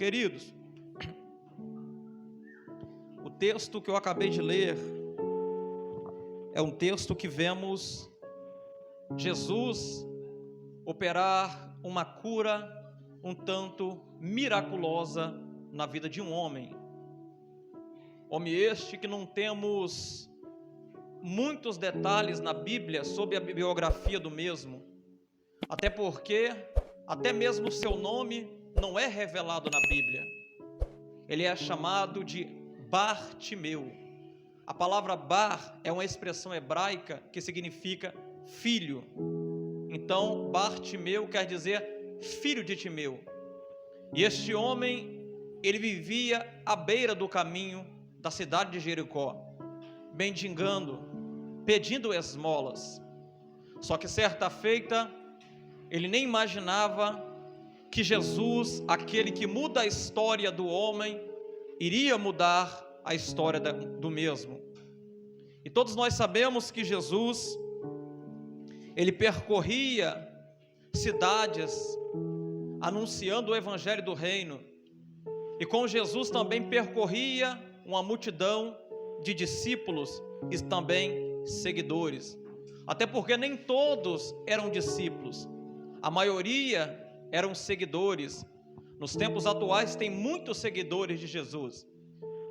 queridos, o texto que eu acabei de ler é um texto que vemos Jesus operar uma cura um tanto miraculosa na vida de um homem. Homem este que não temos muitos detalhes na Bíblia sobre a biografia do mesmo, até porque até mesmo o seu nome não é revelado na Bíblia. Ele é chamado de Bartimeu. A palavra Bar é uma expressão hebraica que significa filho. Então Bartimeu quer dizer filho de Timeu. E este homem, ele vivia à beira do caminho da cidade de Jericó, mendigando, pedindo esmolas. Só que certa feita, ele nem imaginava que Jesus, aquele que muda a história do homem, iria mudar a história do mesmo. E todos nós sabemos que Jesus, ele percorria cidades anunciando o evangelho do reino, e com Jesus também percorria uma multidão de discípulos e também seguidores, até porque nem todos eram discípulos, a maioria eram seguidores. Nos tempos atuais tem muitos seguidores de Jesus,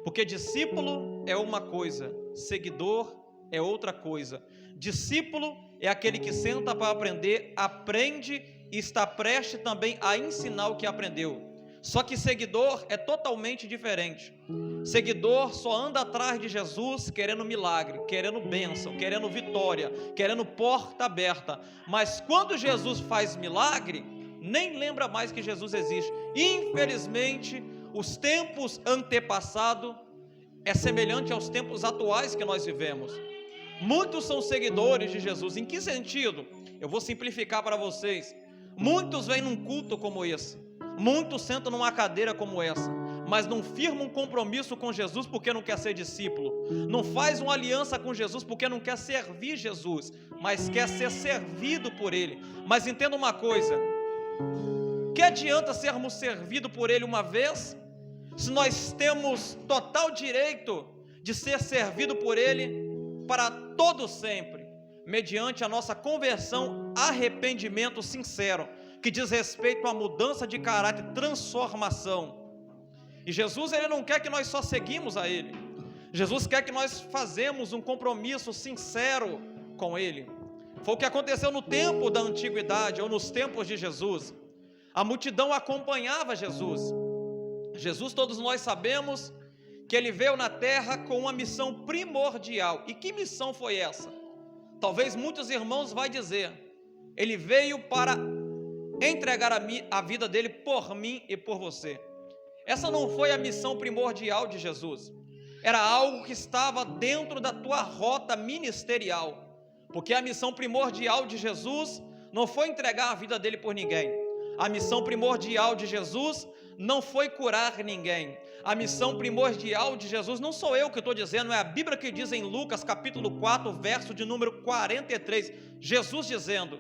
porque discípulo é uma coisa, seguidor é outra coisa. Discípulo é aquele que senta para aprender, aprende e está prestes também a ensinar o que aprendeu. Só que seguidor é totalmente diferente. Seguidor só anda atrás de Jesus querendo milagre, querendo bênção, querendo vitória, querendo porta aberta. Mas quando Jesus faz milagre, nem lembra mais que Jesus existe. Infelizmente, os tempos antepassados é semelhante aos tempos atuais que nós vivemos. Muitos são seguidores de Jesus. Em que sentido? Eu vou simplificar para vocês. Muitos vêm num culto como esse, muitos sentam numa cadeira como essa, mas não firmam um compromisso com Jesus porque não quer ser discípulo, não faz uma aliança com Jesus porque não quer servir Jesus, mas quer ser servido por Ele. Mas entenda uma coisa, que adianta sermos servidos por Ele uma vez, se nós temos total direito de ser servido por Ele para todo sempre, mediante a nossa conversão, arrependimento sincero, que diz respeito à mudança de caráter, transformação. E Jesus, ele não quer que nós só seguimos a Ele, Jesus quer que nós fazemos um compromisso sincero com Ele. Foi o que aconteceu no tempo da antiguidade, ou nos tempos de Jesus. A multidão acompanhava Jesus. Jesus, todos nós sabemos que Ele veio na terra com uma missão primordial. E que missão foi essa? Talvez muitos irmãos vão dizer, Ele veio para entregar a vida dele por mim e por você. Essa não foi a missão primordial de Jesus, era algo que estava dentro da tua rota ministerial, porque a missão primordial de Jesus não foi entregar a vida dele por ninguém, a missão primordial de Jesus não foi curar ninguém, a missão primordial de Jesus, não sou eu que estou dizendo, é a Bíblia que diz em Lucas capítulo 4, verso de número 43, Jesus dizendo,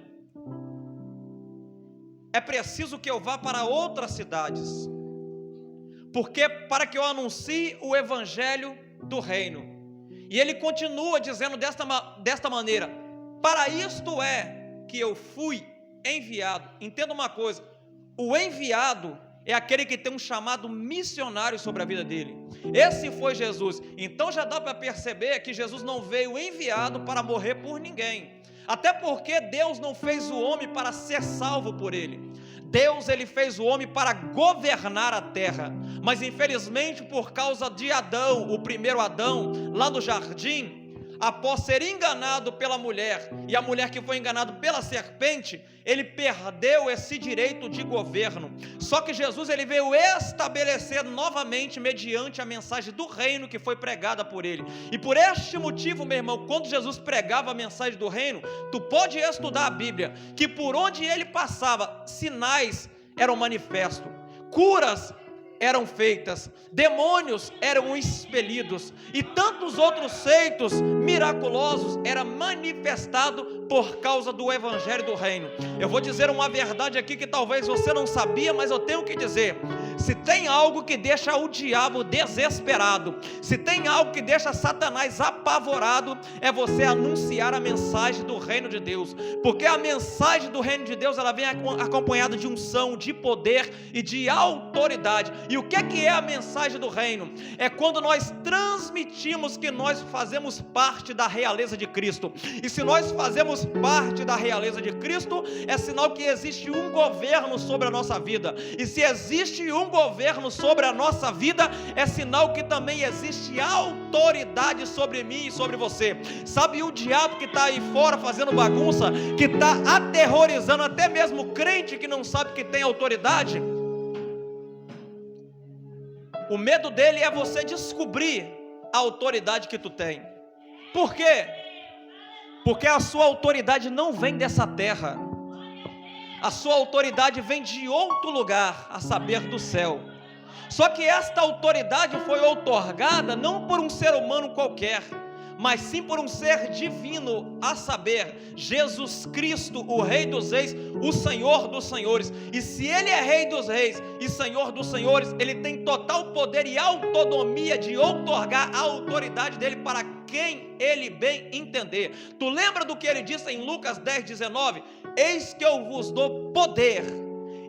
é preciso que eu vá para outras cidades, porque para que eu anuncie o evangelho do reino. E ele continua dizendo desta maneira, para isto é que eu fui enviado. Entenda uma coisa, o enviado é aquele que tem um chamado missionário sobre a vida dele. Esse foi Jesus. Então já dá para perceber que Jesus não veio enviado para morrer por ninguém, até porque Deus não fez o homem para ser salvo por ele. Deus, ele fez o homem para governar a terra, mas infelizmente por causa de Adão, o primeiro Adão, lá no jardim, após ser enganado pela mulher, e a mulher que foi enganada pela serpente, ele perdeu esse direito de governo. Só que Jesus, ele veio estabelecer novamente mediante a mensagem do reino que foi pregada por ele. E por este motivo, meu irmão, quando Jesus pregava a mensagem do reino, tu pode estudar a Bíblia, que por onde ele passava, sinais eram manifestos, curas eram feitas, demônios eram expelidos, e tantos outros feitos miraculosos eram manifestados por causa do evangelho do reino. Eu vou dizer uma verdade aqui que talvez você não sabia, mas eu tenho que dizer, Se tem algo que deixa o diabo desesperado, se tem algo que deixa Satanás apavorado, é você anunciar a mensagem do reino de Deus, porque a mensagem do reino de Deus, ela vem acompanhada de unção, de poder e de autoridade. E o que é a mensagem do reino? É quando nós transmitimos que nós fazemos parte da realeza de Cristo, e se nós fazemos parte da realeza de Cristo, é sinal que existe um governo sobre a nossa vida, e se existe um governo sobre a nossa vida, é sinal que também existe autoridade sobre mim e sobre você. Sabe o diabo que está aí fora fazendo bagunça, que está aterrorizando até mesmo crente que não sabe que tem autoridade? O medo dele é você descobrir a autoridade que tu tem. Por quê? Porque a sua autoridade não vem dessa terra. A sua autoridade vem de outro lugar, a saber, do céu. Só que esta autoridade foi outorgada não por um ser humano qualquer, mas sim por um ser divino, a saber, Jesus Cristo, o Rei dos Reis, o Senhor dos Senhores. E se Ele é Rei dos Reis e Senhor dos Senhores, Ele tem total poder e autonomia de outorgar a autoridade dEle para quem Ele bem entender. Tu lembra do que Ele disse em Lucas 10:19? Eis que eu vos dou poder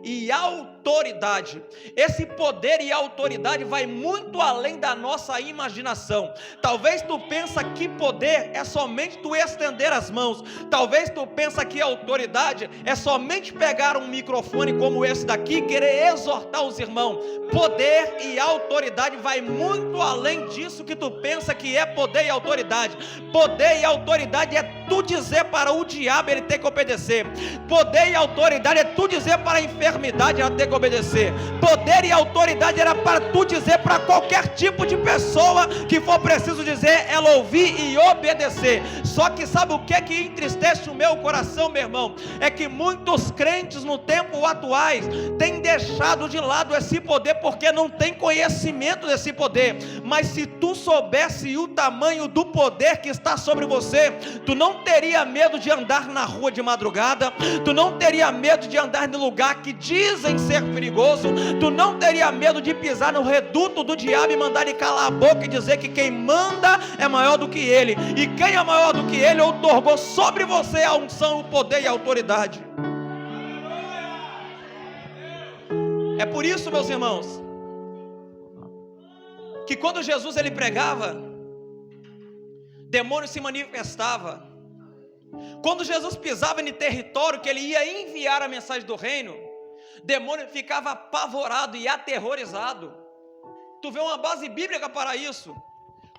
e autoridade. Esse poder e autoridade vai muito além da nossa imaginação. Talvez tu pensa que poder é somente tu estender as mãos. Talvez tu pensa que autoridade é somente pegar um microfone como esse daqui e querer exortar os irmãos. Poder e autoridade vai muito além disso que tu pensa que é poder e autoridade. Poder e autoridade é tu dizer para o diabo ele ter que obedecer. Poder e autoridade é tu dizer para a enfermidade ela ter que obedecer. Poder e autoridade era para tu dizer para qualquer tipo de pessoa que for preciso dizer, ela ouvir e obedecer. Só que sabe o que entristece o meu coração, meu irmão? É que muitos crentes no tempo atuais têm deixado de lado esse poder porque não tem conhecimento desse poder. Mas se tu soubesse o tamanho do poder que está sobre você, tu não teria medo de andar na rua de madrugada, tu não teria medo de andar no lugar que dizem ser perigoso, tu não teria medo de pisar no reduto do diabo e mandar ele calar a boca e dizer que quem manda é maior do que ele, e quem é maior do que ele outorgou sobre você a unção, o poder e a autoridade. É por isso, meus irmãos, que quando Jesus ele pregava, demônio se manifestava. Quando Jesus pisava em território que ele ia enviar a mensagem do reino, demônio ficava apavorado e aterrorizado. Tu vê uma base bíblica para isso.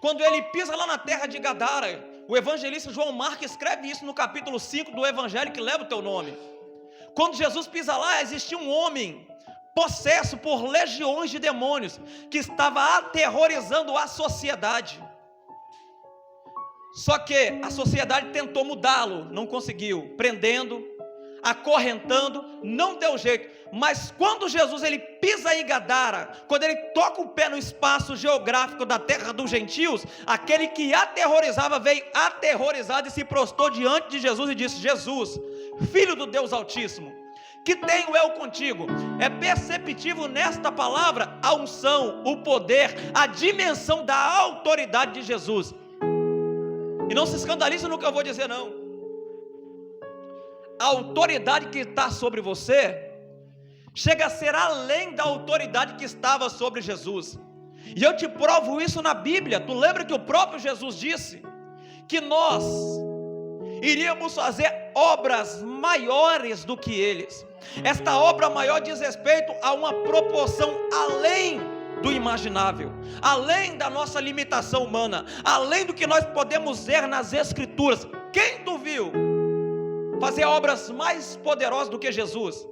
Quando ele pisa lá na terra de Gadara, o evangelista João Marcos escreve isso no capítulo 5 do evangelho que leva o teu nome. Quando Jesus pisa lá, existia um homem possesso por legiões de demônios que estava aterrorizando a sociedade. Só que a sociedade tentou mudá-lo, não conseguiu, prendendo, acorrentando, não deu jeito. Mas quando Jesus ele pisa em Gadara, quando ele toca o pé no espaço geográfico da terra dos gentios, aquele que aterrorizava veio aterrorizado e se prostrou diante de Jesus e disse: Jesus, Filho do Deus Altíssimo, que tenho eu contigo? É perceptível nesta palavra a unção, o poder, a dimensão da autoridade de Jesus. E não se escandalize no que eu vou dizer, não. A autoridade que está sobre você chega a ser além da autoridade que estava sobre Jesus. E eu te provo isso na Bíblia. Tu lembra que o próprio Jesus disse que nós iríamos fazer obras maiores do que eles. Esta obra maior diz respeito a uma proporção além do imaginável, além da nossa limitação humana, além do que nós podemos ver nas Escrituras. Quem tu viu fazer obras mais poderosas do que Jesus?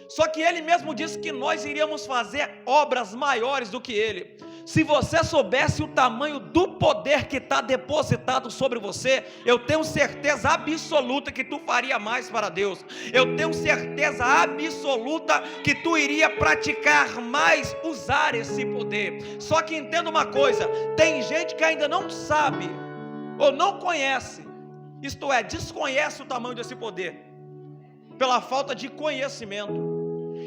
Só que ele mesmo disse que nós iríamos fazer obras maiores do que ele. Se você soubesse o tamanho do poder que está depositado sobre você, eu tenho certeza absoluta que tu faria mais para Deus. Eu tenho certeza absoluta que tu iria praticar mais, usar esse poder. Só que entenda uma coisa, tem gente que ainda não sabe, ou não conhece, isto é, desconhece o tamanho desse poder, pela falta de conhecimento.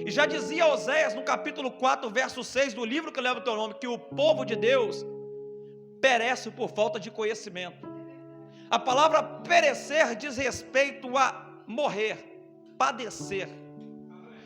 E já dizia Oséias no capítulo 4, verso 6 do livro que leva o teu nome, que o povo de Deus perece por falta de conhecimento. A palavra perecer diz respeito a morrer, padecer.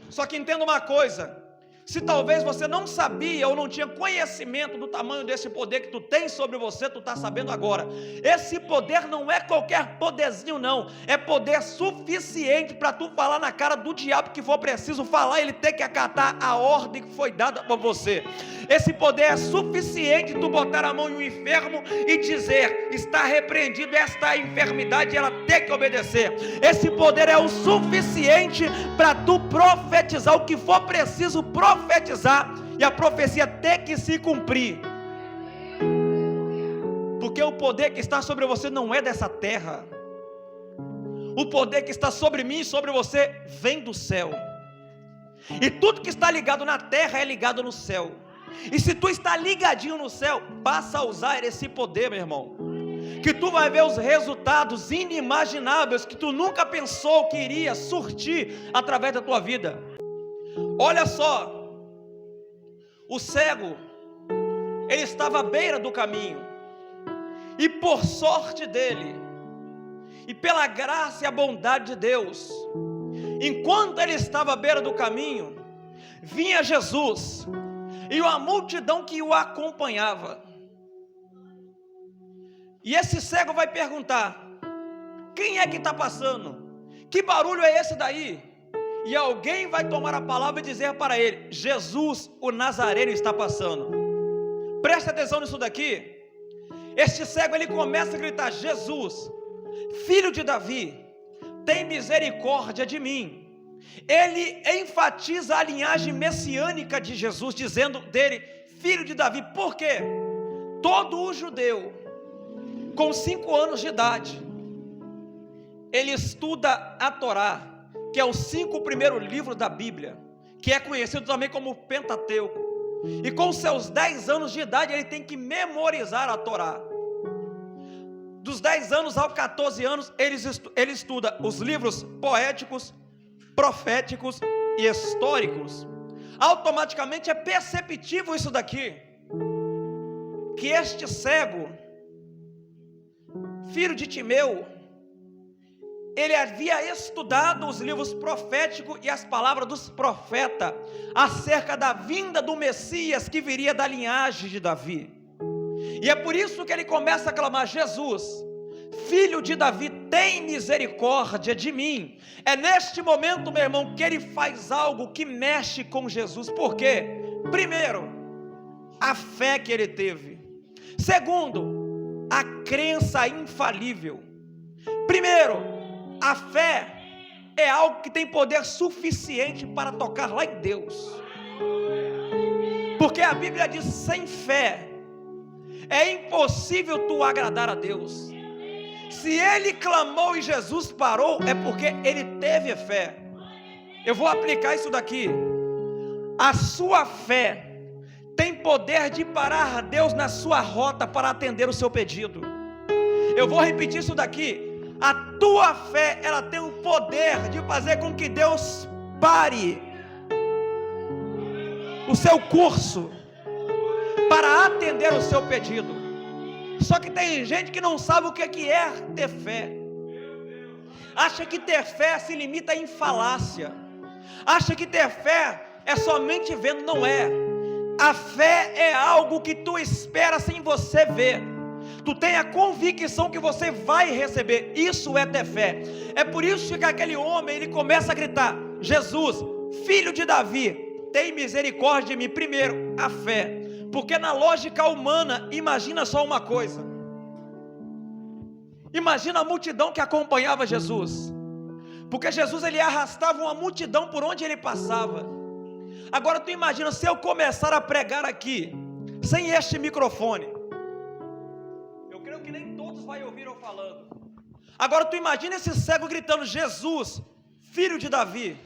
Só que entenda uma coisa: se talvez você não sabia ou não tinha conhecimento do tamanho desse poder que tu tem sobre você, tu está sabendo agora. Esse poder não é qualquer poderzinho não, é poder suficiente para tu falar na cara do diabo que for preciso falar, ele ter que acatar a ordem que foi dada para você. Esse poder é suficiente tu botar a mão em um enfermo e dizer: está repreendido esta enfermidade, ela tem que obedecer. Esse poder é o suficiente para tu profetizar o que for preciso profetizar, e a profecia tem que se cumprir, porque o poder que está sobre você não é dessa terra. O poder que está sobre mim e sobre você vem do céu, e tudo que está ligado na terra é ligado no céu. E se tu está ligadinho no céu, passa a usar esse poder, meu irmão, que tu vai ver os resultados inimagináveis que tu nunca pensou que iria surtir através da tua vida. Olha só, o cego, ele estava à beira do caminho, e por sorte dele, e pela graça e a bondade de Deus, enquanto ele estava à beira do caminho, vinha Jesus, e uma multidão que o acompanhava. E esse cego vai perguntar: quem é que está passando? Que barulho é esse daí? E alguém vai tomar a palavra e dizer para ele: Jesus, o Nazareno, está passando. Presta atenção nisso daqui. Este cego, ele começa a gritar: Jesus, filho de Davi, tem misericórdia de mim. Ele enfatiza a linhagem messiânica de Jesus, dizendo dele: filho de Davi. Por quê? Todo o judeu com 5 anos de idade, ele estuda a Torá, que é os 5 primeiros livros da Bíblia, que é conhecido também como Pentateuco. E com seus 10 anos de idade, ele tem que memorizar a Torá. Dos 10 anos aos 14 anos, ele estuda os livros poéticos, proféticos e históricos. Automaticamente é perceptível isso daqui, que este cego, filho de Timeu, ele havia estudado os livros proféticos e as palavras dos profetas acerca da vinda do Messias que viria da linhagem de Davi. E é por isso que ele começa a clamar: Jesus, filho de Davi, tem misericórdia de mim. É neste momento, meu irmão, que ele faz algo que mexe com Jesus. Por quê? Primeiro, a fé que ele teve. Segundo, a crença infalível. Primeiro, a fé é algo que tem poder suficiente para tocar lá em Deus, porque a Bíblia diz: sem fé é impossível tu agradar a Deus. Se ele clamou e Jesus parou, é porque ele teve fé. Eu vou aplicar isso daqui. A sua fé tem poder de parar Deus na sua rota para atender o seu pedido. Eu vou repetir isso daqui. A tua fé, ela tem o poder de fazer com que Deus pare o seu curso para atender o seu pedido. Só que tem gente que não sabe o que é ter fé. Acha que ter fé se limita em falácia. Acha que ter fé é somente vendo. Não é. A fé é algo que tu espera sem você ver. Tu tem a convicção que você vai receber. Isso é ter fé. É por isso que aquele homem, ele começa a gritar: Jesus, filho de Davi, tem misericórdia de mim. Primeiro, a fé. Porque na lógica humana, imagina só uma coisa. Imagina a multidão que acompanhava Jesus. Porque Jesus, ele arrastava uma multidão por onde ele passava. Agora tu imagina, se eu começar a pregar aqui, sem este microfone, eu creio que nem todos vão ouvir eu falando. Agora tu imagina esse cego gritando: Jesus, filho de Davi,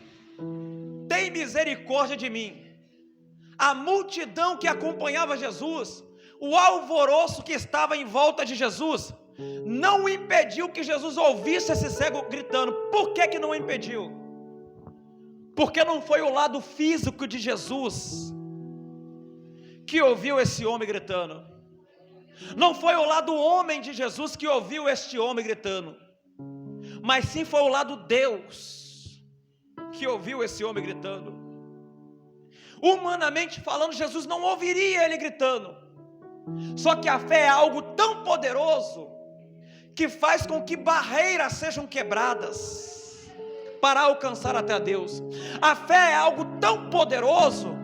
tem misericórdia de mim. A multidão que acompanhava Jesus, o alvoroço que estava em volta de Jesus, não impediu que Jesus ouvisse esse cego gritando. Por que não impediu? Porque não foi o lado físico de Jesus que ouviu esse homem gritando. Não foi o lado homem de Jesus que ouviu este homem gritando. Mas sim foi o lado Deus que ouviu esse homem gritando. Humanamente falando, Jesus não ouviria ele gritando. Só que a fé é algo tão poderoso que faz com que barreiras sejam quebradas para alcançar até a Deus. A fé é algo tão poderoso,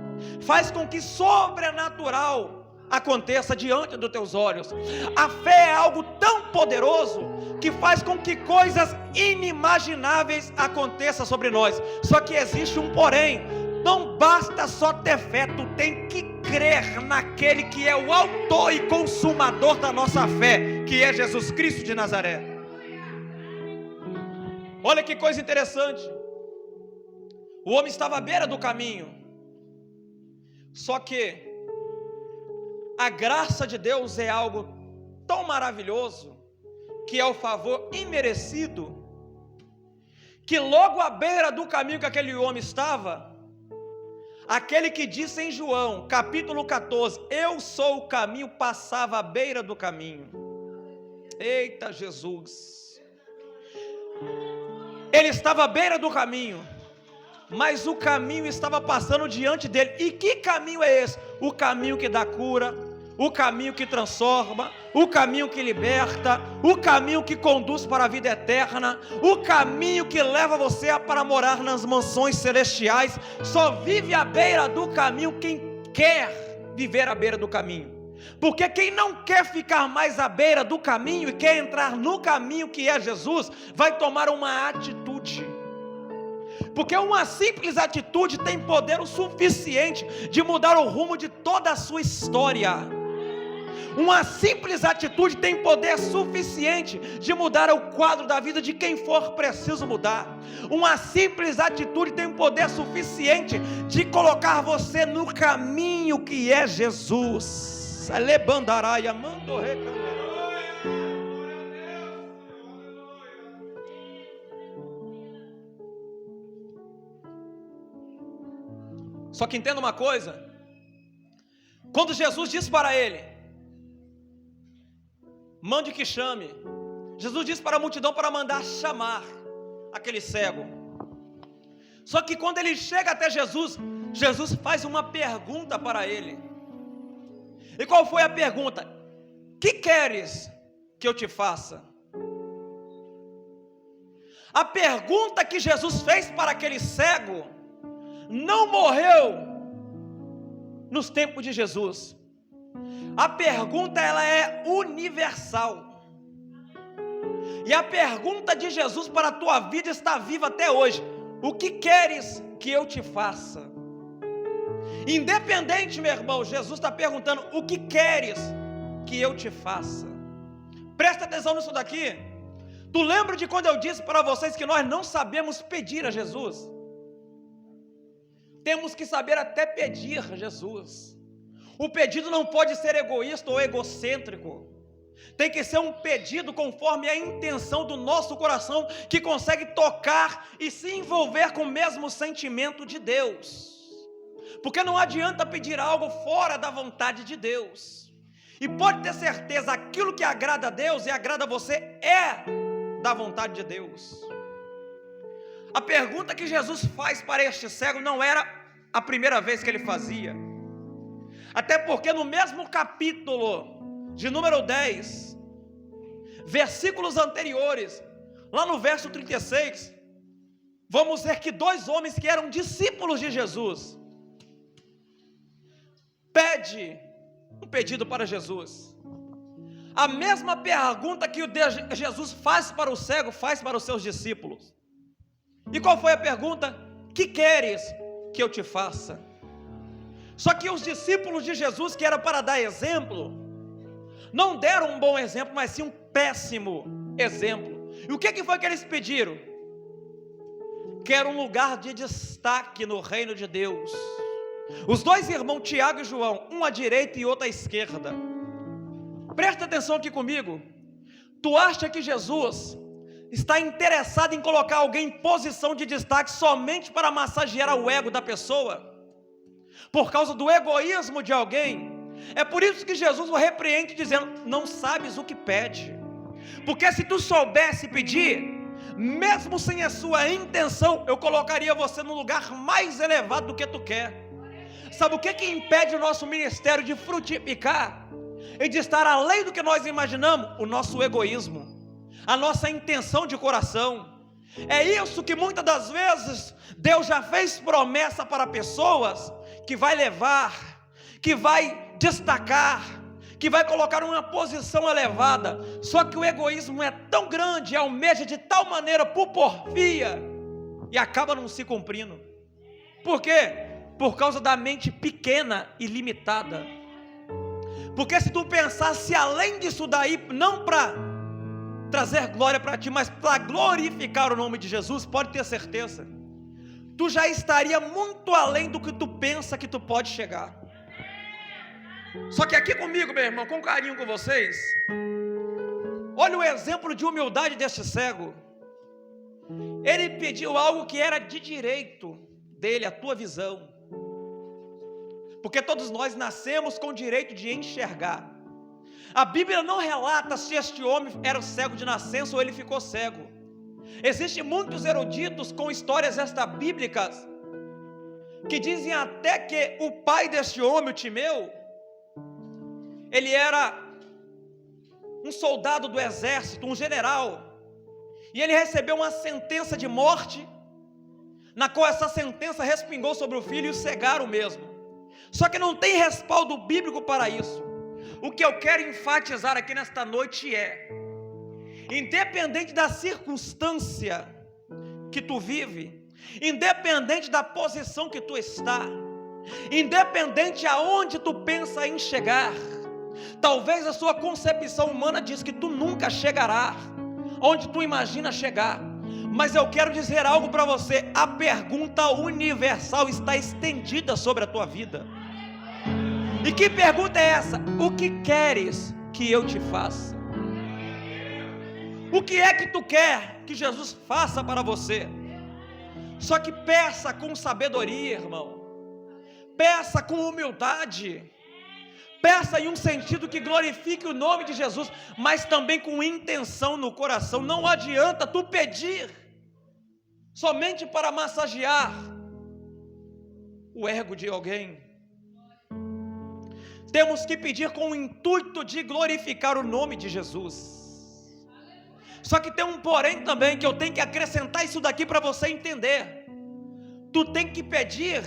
faz com que sobrenatural aconteça diante dos teus olhos. A fé é algo tão poderoso que faz com que coisas inimagináveis aconteçam sobre nós. Só que existe um porém. Não basta só ter fé, tu tem que crer naquele que é o autor e consumador da nossa fé, que é Jesus Cristo de Nazaré. Olha que coisa interessante. O homem estava à beira do caminho. Só que a graça de Deus é algo tão maravilhoso, que é o favor imerecido, que logo à beira do caminho que aquele homem estava, aquele que disse em João, capítulo 14, eu sou o caminho, passava à beira do caminho. Eita Jesus! Ele estava à beira do caminho, mas o caminho estava passando diante dele. E que caminho é esse? O caminho que dá cura, o caminho que transforma, o caminho que liberta, o caminho que conduz para a vida eterna, o caminho que leva você para morar nas mansões celestiais. Só vive à beira do caminho quem quer viver à beira do caminho. Porque quem não quer ficar mais à beira do caminho e quer entrar no caminho que é Jesus, vai tomar uma atitude. Porque uma simples atitude tem poder o suficiente de mudar o rumo de toda a sua história. Uma simples atitude tem poder suficiente de mudar o quadro da vida de quem for preciso mudar. Uma simples atitude tem poder suficiente de colocar você no caminho que é Jesus. Alebandaraia, mando reclamar. Só que entenda uma coisa. Quando Jesus disse para ele, mande que chame, Jesus disse para a multidão para mandar chamar aquele cego. Só que quando ele chega até Jesus, Jesus faz uma pergunta para ele. E qual foi a pergunta? Que queres que eu te faça? A pergunta que Jesus fez para aquele cego não morreu nos tempos de Jesus. A pergunta, ela é universal. E a pergunta de Jesus para a tua vida está viva até hoje. O que queres que eu te faça? Independente, meu irmão, Jesus está perguntando: o que queres que eu te faça? Presta atenção nisso daqui. Tu lembra de quando eu disse para vocês que nós não sabemos pedir a Jesus? Temos que saber até pedir a Jesus. O pedido não pode ser egoísta ou egocêntrico. Tem que ser um pedido conforme a intenção do nosso coração, que consegue tocar e se envolver com o mesmo sentimento de Deus. Porque não adianta pedir algo fora da vontade de Deus. E pode ter certeza, aquilo que agrada a Deus e agrada a você é da vontade de Deus. A pergunta que Jesus faz para este cego não era a primeira vez que ele fazia. Até porque no mesmo capítulo de número 10, versículos anteriores, lá no verso 36, vamos ver que dois homens que eram discípulos de Jesus pede um pedido para Jesus. A mesma pergunta que Jesus faz para o cego, faz para os seus discípulos. E qual foi a pergunta? Que queres que eu te faça? Só que os discípulos de Jesus, que era para dar exemplo, não deram um bom exemplo, mas sim um péssimo exemplo. E o que foi que eles pediram? Quero um lugar de destaque no reino de Deus. Os dois irmãos, Tiago e João, um à direita e outro à esquerda. Presta atenção aqui comigo. Tu acha que Jesus está interessado em colocar alguém em posição de destaque somente para massagear o ego da pessoa, por causa do egoísmo de alguém. É por isso que Jesus o repreende dizendo: não sabes o que pede. Porque se tu soubesse pedir, mesmo sem a sua intenção, eu colocaria você no lugar mais elevado do que tu quer. Sabe o que impede o nosso ministério de frutificar e de estar além do que nós imaginamos? O nosso egoísmo, a nossa intenção de coração. É isso que muitas das vezes Deus já fez promessa para pessoas que vai levar, que vai destacar, que vai colocar uma posição elevada. Só que o egoísmo é tão grande, almeja de tal maneira por porfia, e acaba não se cumprindo. Por quê? Por causa da mente pequena e limitada. Porque se tu pensasse além disso daí, não para trazer glória para ti, mas para glorificar o nome de Jesus, pode ter certeza, tu já estaria muito além do que tu pensa que tu pode chegar. Só que aqui comigo, meu irmão, com carinho com vocês, olha o exemplo de humildade deste cego. Ele pediu algo que era de direito dele, a tua visão. Porque todos nós nascemos com o direito de enxergar. A Bíblia não relata se este homem era cego de nascença ou ele ficou cego. Existem muitos eruditos com histórias extrabíblicas que dizem até que o pai deste homem, o Timeu, ele era um soldado do exército, um general, e ele recebeu uma sentença de morte, na qual essa sentença respingou sobre o filho e o cegaram mesmo. Só que não tem respaldo bíblico para isso. O que eu quero enfatizar aqui nesta noite é: independente da circunstância que tu vive, independente da posição que tu está, independente aonde tu pensa em chegar, talvez a sua concepção humana diz que tu nunca chegará onde tu imagina chegar, mas eu quero dizer algo para você: a pergunta universal está estendida sobre a tua vida. E que pergunta é essa? O que queres que eu te faça? O que é que tu quer que Jesus faça para você? Só que peça com sabedoria, irmão. Peça com humildade. Peça em um sentido que glorifique o nome de Jesus, mas também com intenção no coração. Não adianta tu pedir somente para massagear o ego de alguém. Temos que pedir com o intuito de glorificar o nome de Jesus. Só que tem um porém também, que eu tenho que acrescentar isso daqui para você entender. Tu tem que pedir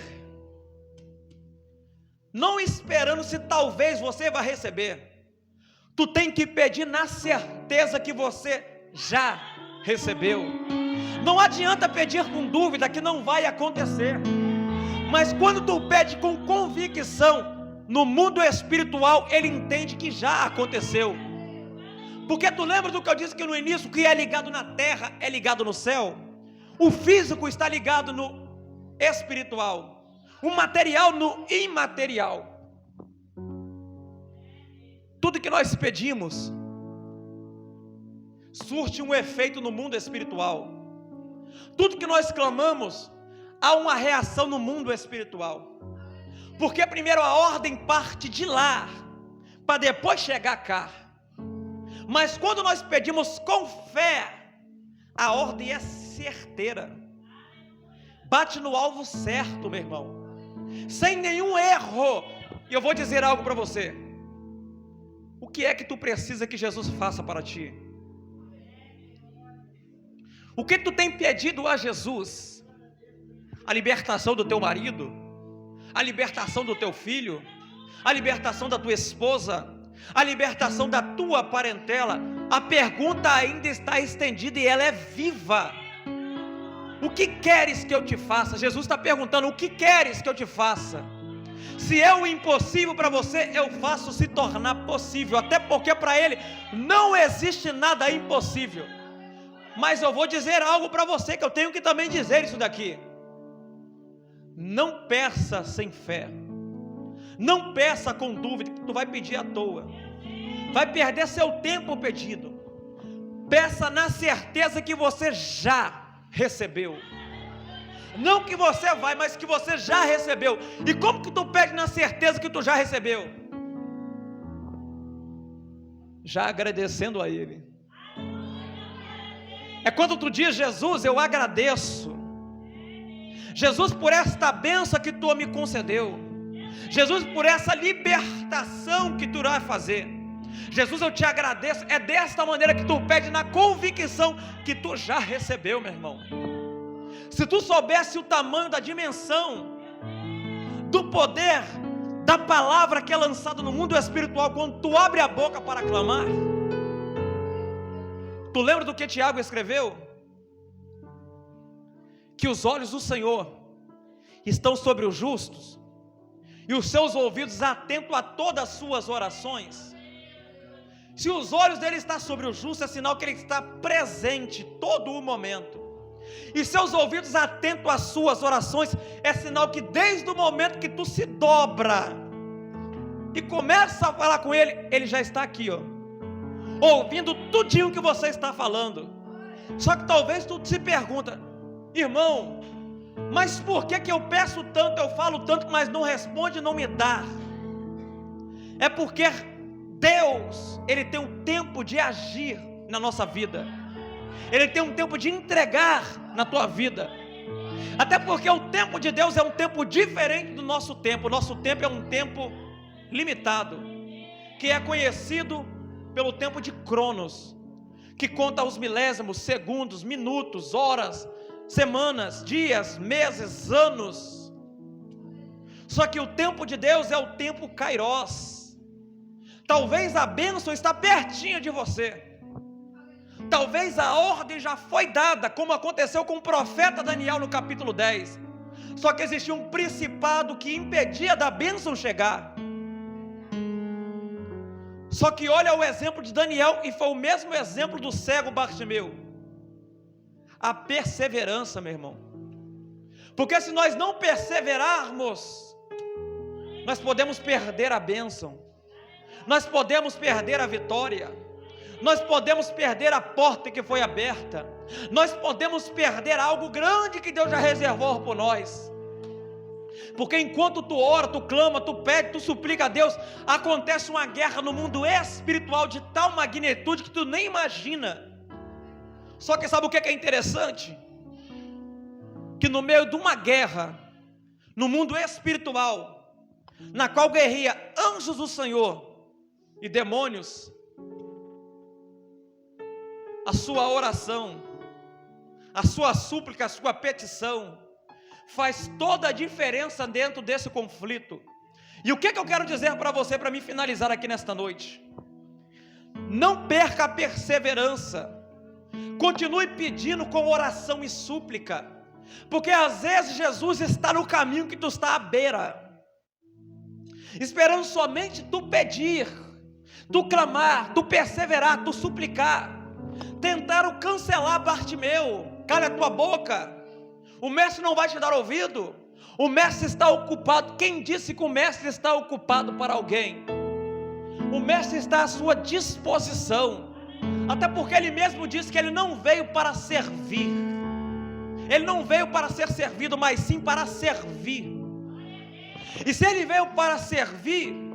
não esperando se talvez você vai receber. Tu tem que pedir na certeza que você já recebeu. Não adianta pedir com dúvida que não vai acontecer. Mas quando tu pede com convicção, no mundo espiritual ele entende que já aconteceu. Porque tu lembra do que eu disse que no início, o que é ligado na terra é ligado no céu? O físico está ligado no espiritual, o material no imaterial. Tudo que nós pedimos surte um efeito no mundo espiritual. Tudo que nós clamamos, há uma reação no mundo espiritual. Porque primeiro a ordem parte de lá, para depois chegar cá. Mas quando nós pedimos com fé, a ordem é certeira. Bate no alvo certo, meu irmão, sem nenhum erro. E eu vou dizer algo para você: o que é que tu precisa que Jesus faça para ti? O que tu tem pedido a Jesus? A libertação do teu marido? A libertação do teu filho? A libertação da tua esposa? A libertação da tua parentela? A pergunta ainda está estendida e ela é viva. O que queres que eu te faça? Jesus está perguntando: o que queres que eu te faça? Se é o impossível para você, eu faço se tornar possível. Até porque para Ele não existe nada impossível. Mas eu vou dizer algo para você, que eu tenho que também dizer isso daqui: não peça sem fé. Não peça com dúvida, que tu vai pedir à toa. Vai perder seu tempo pedido. Peça na certeza que você já recebeu. Não que você vai, mas que você já recebeu. E como que tu pede na certeza que tu já recebeu? Já agradecendo a Ele. É quando tu diz: Jesus, eu agradeço. Jesus, por esta bênção que tu me concedeu. Jesus, por essa libertação que tu vai fazer. Jesus, eu te agradeço. É desta maneira que tu pede, na convicção que tu já recebeu, meu irmão. Se tu soubesse o tamanho da dimensão do poder da palavra que é lançada no mundo espiritual, quando tu abre a boca para clamar. Tu lembra do que Tiago escreveu? Que os olhos do Senhor estão sobre os justos, e os seus ouvidos atentos a todas as suas orações. Se os olhos dele estão sobre o justo, é sinal que ele está presente todo o momento. E seus ouvidos atentos às suas orações, é sinal que desde o momento que tu se dobra e começa a falar com ele, ele já está aqui, ó, ouvindo tudinho que você está falando. Só que talvez tu se pergunta: irmão, mas por que eu peço tanto, eu falo tanto, mas não responde, não me dá? É porque Deus, Ele tem um tempo de agir na nossa vida. Ele tem um tempo de entregar na tua vida. Até porque o tempo de Deus é um tempo diferente do nosso tempo. O nosso tempo é um tempo limitado, que é conhecido pelo tempo de Cronos, que conta os milésimos, segundos, minutos, horas, semanas, dias, meses, anos. Só que o tempo de Deus é o tempo Kairos. Talvez a bênção está pertinho de você. Talvez a ordem já foi dada, como aconteceu com o profeta Daniel no capítulo 10. Só que existia um principado que impedia da bênção chegar. Só que olha o exemplo de Daniel, e foi o mesmo exemplo do cego Bartimeu. A perseverança, meu irmão. Porque se nós não perseverarmos, nós podemos perder a bênção. Nós podemos perder a vitória. Nós podemos perder a porta que foi aberta. Nós podemos perder algo grande que Deus já reservou por nós. Porque enquanto tu ora, tu clama, tu pede, tu suplica a Deus, acontece uma guerra no mundo espiritual de tal magnitude que tu nem imagina. Só que sabe o que é interessante? Que no meio de uma guerra, no mundo espiritual, na qual guerreia anjos do Senhor e demônios, a sua oração, a sua súplica, a sua petição faz toda a diferença dentro desse conflito. E o que eu quero dizer para você, para me finalizar aqui nesta noite? Não perca a perseverança. Continue pedindo com oração e súplica, porque às vezes Jesus está no caminho que tu está à beira, esperando somente tu pedir, tu clamar, tu perseverar, tu suplicar. Tentaram cancelar Bartimeu: cala a tua boca, o mestre não vai te dar ouvido, o mestre está ocupado. Quem disse que o mestre está ocupado para alguém? O mestre está à sua disposição, até porque ele mesmo disse que ele não veio para servir, ele não veio para ser servido, mas sim para servir. E se ele veio para servir,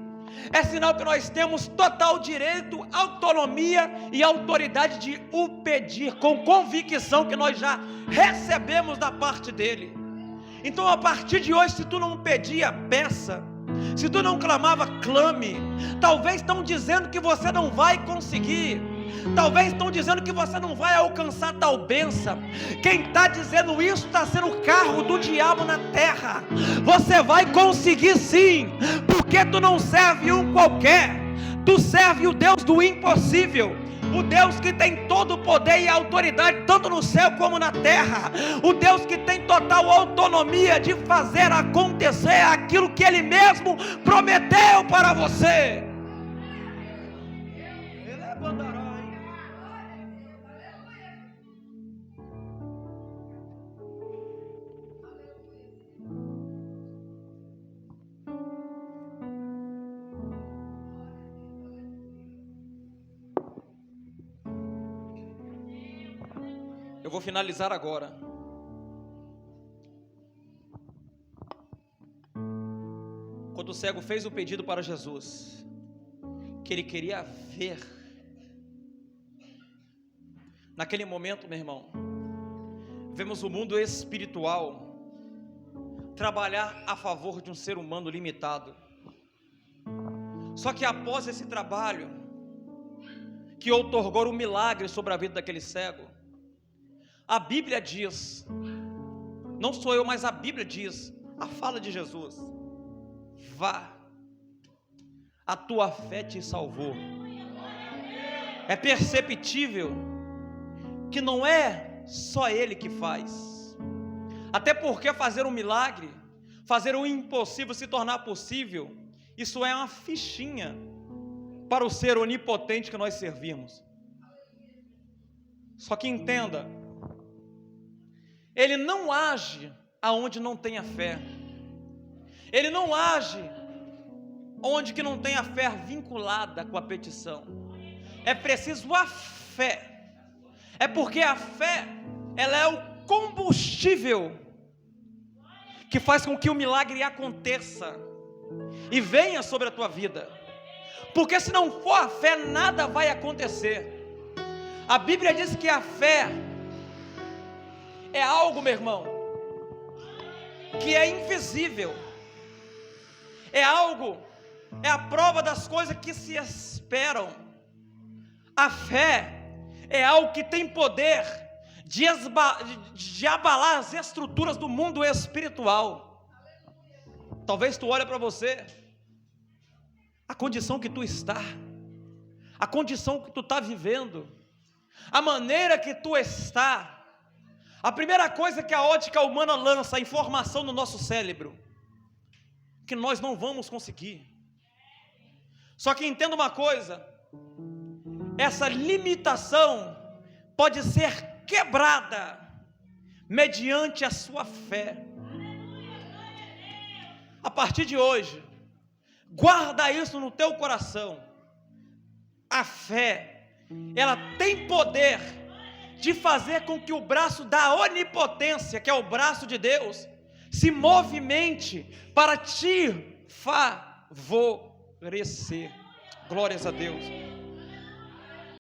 é sinal que nós temos total direito, autonomia e autoridade de o pedir, com convicção que nós já recebemos da parte dele. Então a partir de hoje, se tu não pedia, peça. Se tu não clamava, clame. Talvez estão dizendo que você não vai conseguir, talvez estão dizendo que você não vai alcançar tal bênção. Quem está dizendo isso está sendo o carro do diabo na terra. Você vai conseguir sim, porque tu não serve um qualquer, tu serve o Deus do impossível, o Deus que tem todo o poder e autoridade, tanto no céu como na terra, o Deus que tem total autonomia de fazer acontecer aquilo que Ele mesmo prometeu para você. vou finalizar agora. Quando o cego fez o pedido para Jesus, que ele queria ver, naquele momento, meu irmão, vemos o mundo espiritual trabalhar a favor de um ser humano limitado. Só que após esse trabalho, que outorgou um milagre sobre a vida daquele cego, a Bíblia diz, não sou eu, mas a Bíblia diz, a fala de Jesus: vá, a tua fé te salvou. É perceptível que não é só Ele que faz, até porque fazer um milagre, fazer o impossível se tornar possível, isso é uma fichinha para o ser onipotente que nós servimos. Só que entenda, Ele não age aonde não tem a fé. Ele não age onde que não tem a fé vinculada com a petição. É preciso a fé. É porque a fé, ela é o combustível que faz com que o milagre aconteça e venha sobre a tua vida. Porque se não for a fé, nada vai acontecer. A Bíblia diz que a fé é algo, meu irmão, que é invisível. É algo, é a prova das coisas que se esperam. A fé é algo que tem poder de abalar as estruturas do mundo espiritual. Talvez tu olhe para você, a condição que tu está, a condição que tu está vivendo, a maneira que tu está. A primeira coisa que a ótica humana lança, a informação no nosso cérebro, que nós não vamos conseguir. Só que entenda uma coisa, essa limitação pode ser quebrada mediante a sua fé. A partir de hoje, guarda isso no teu coração. A fé, ela tem poder de fazer com que o braço da onipotência, que é o braço de Deus, se movimente para te favorecer. Glórias a Deus.